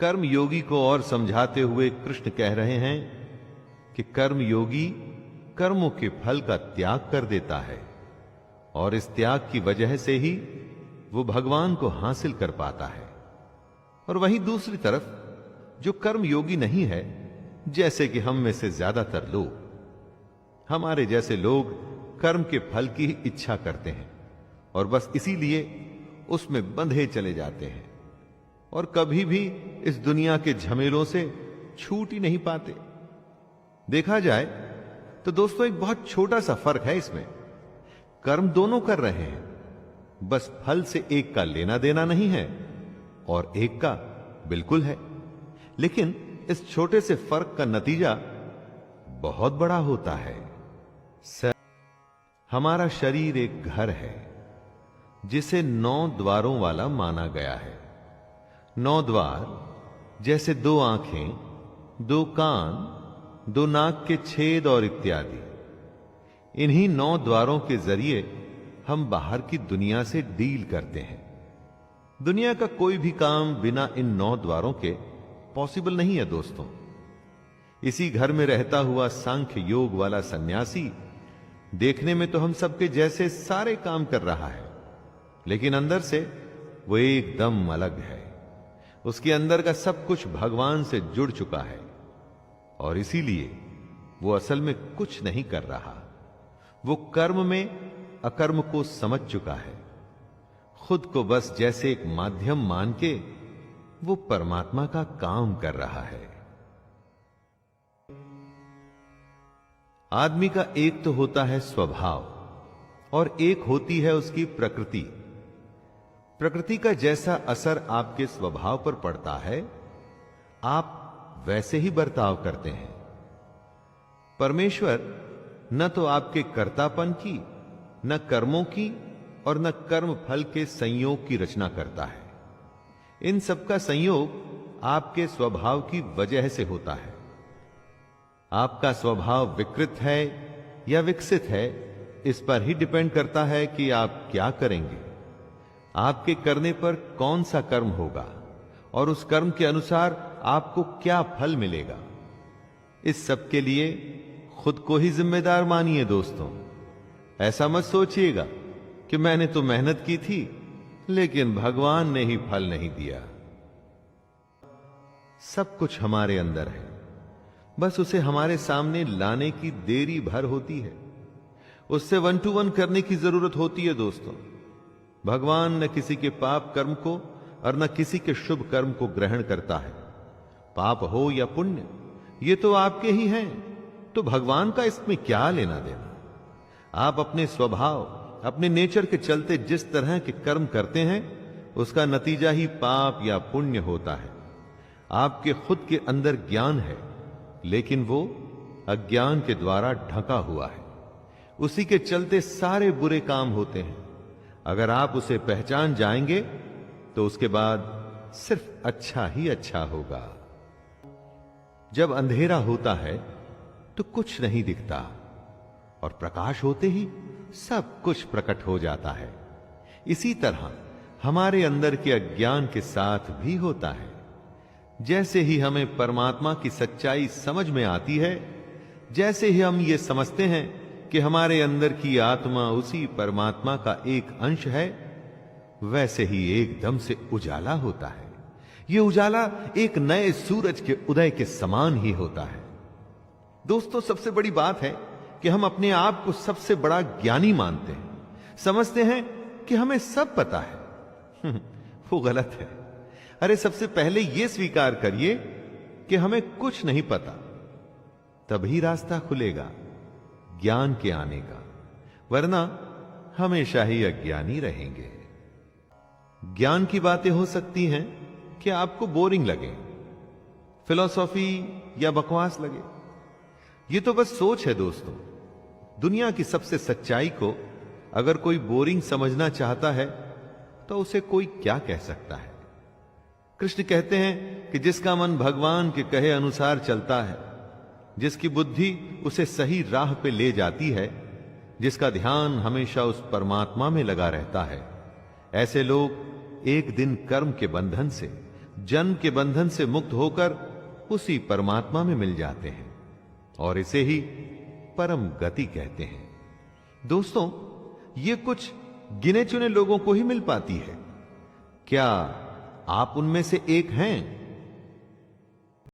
कर्म योगी को और समझाते हुए कृष्ण कह रहे हैं कि कर्म योगी कर्मों के फल का त्याग कर देता है और इस त्याग की वजह से ही वो भगवान को हासिल कर पाता है। और वहीं दूसरी तरफ जो कर्म योगी नहीं है, जैसे कि हम में से ज्यादातर लोग, हमारे जैसे लोग कर्म के फल की ही इच्छा करते हैं और बस इसीलिए उसमें बंधे चले जाते हैं और कभी भी इस दुनिया के झमेलों से छूट ही नहीं पाते। देखा जाए तो दोस्तों एक बहुत छोटा सा फर्क है इसमें। कर्म दोनों कर रहे हैं, बस फल से एक का लेना देना नहीं है और एक का बिल्कुल है। लेकिन इस छोटे से फर्क का नतीजा बहुत बड़ा होता है। हमारा शरीर एक घर है जिसे 9 द्वारों वाला माना गया है। 9 द्वार जैसे 2 आंखें, 2 कान, 2 नाक के छेद और इत्यादि। इन्हीं 9 द्वारों के जरिए हम बाहर की दुनिया से डील करते हैं। दुनिया का कोई भी काम बिना इन 9 द्वारों के पॉसिबल नहीं है दोस्तों। इसी घर में रहता हुआ सांख्य योग वाला सन्यासी देखने में तो हम सबके जैसे सारे काम कर रहा है, लेकिन अंदर से वो एकदम अलग है। उसके अंदर का सब कुछ भगवान से जुड़ चुका है और इसीलिए वो असल में कुछ नहीं कर रहा। वो कर्म में अकर्म को समझ चुका है। खुद को बस जैसे एक माध्यम मान के वो परमात्मा का काम कर रहा है। आदमी का एक तो होता है स्वभाव और एक होती है उसकी प्रकृति। प्रकृति का जैसा असर आपके स्वभाव पर पड़ता है, आप वैसे ही बर्ताव करते हैं। परमेश्वर न तो आपके कर्तापन की, न कर्मों की और न कर्म फल के संयोग की रचना करता है। इन सबका संयोग आपके स्वभाव की वजह से होता है। आपका स्वभाव विकृत है या विकसित है, इस पर ही डिपेंड करता है कि आप क्या करेंगे। आपके करने पर कौन सा कर्म होगा और उस कर्म के अनुसार आपको क्या फल मिलेगा। इस सब के लिए खुद को ही जिम्मेदार मानिए दोस्तों। ऐसा मत सोचिएगा कि मैंने तो मेहनत की थी लेकिन भगवान ने ही फल नहीं दिया। सब कुछ हमारे अंदर है, बस उसे हमारे सामने लाने की देरी भर होती है। उससे 1 to 1 करने की जरूरत होती है दोस्तों। भगवान न किसी के पाप कर्म को और न किसी के शुभ कर्म को ग्रहण करता है। पाप हो या पुण्य, ये तो आपके ही हैं, तो भगवान का इसमें क्या लेना देना। आप अपने स्वभाव, अपने नेचर के चलते जिस तरह के कर्म करते हैं, उसका नतीजा ही पाप या पुण्य होता है। आपके खुद के अंदर ज्ञान है, लेकिन वो अज्ञान के द्वारा ढका हुआ है। उसी के चलते सारे बुरे काम होते हैं। अगर आप उसे पहचान जाएंगे तो उसके बाद सिर्फ अच्छा ही अच्छा होगा। जब अंधेरा होता है तो कुछ नहीं दिखता और प्रकाश होते ही सब कुछ प्रकट हो जाता है। इसी तरह हमारे अंदर के अज्ञान के साथ भी होता है। जैसे ही हमें परमात्मा की सच्चाई समझ में आती है, जैसे ही हम ये समझते हैं कि हमारे अंदर की आत्मा उसी परमात्मा का एक अंश है, वैसे ही एकदम से उजाला होता है। ये उजाला एक नए सूरज के उदय के समान ही होता है। दोस्तों, सबसे बड़ी बात है कि हम अपने आप को सबसे बड़ा ज्ञानी मानते हैं। समझते हैं कि हमें सब पता है। वो गलत है। अरे सबसे पहले यह स्वीकार करिए कि हमें कुछ नहीं पता, तभी रास्ता खुलेगा ज्ञान के आने का, वरना हमेशा ही अज्ञानी रहेंगे। ज्ञान की बातें हो सकती हैं कि आपको बोरिंग लगे, फिलॉसफी या बकवास लगे। ये तो बस सोच है दोस्तों। दुनिया की सबसे सच्चाई को अगर कोई बोरिंग समझना चाहता है तो उसे कोई क्या कह सकता है। कृष्ण कहते हैं कि जिसका मन भगवान के कहे अनुसार चलता है, जिसकी बुद्धि उसे सही राह पे ले जाती है, जिसका ध्यान हमेशा उस परमात्मा में लगा रहता है, ऐसे लोग एक दिन कर्म के बंधन से जन्म के बंधन से मुक्त होकर उसी परमात्मा में मिल जाते हैं और इसे ही परम गति कहते हैं। दोस्तों, ये कुछ गिने चुने लोगों को ही मिल पाती है। क्या आप उनमें से एक हैं?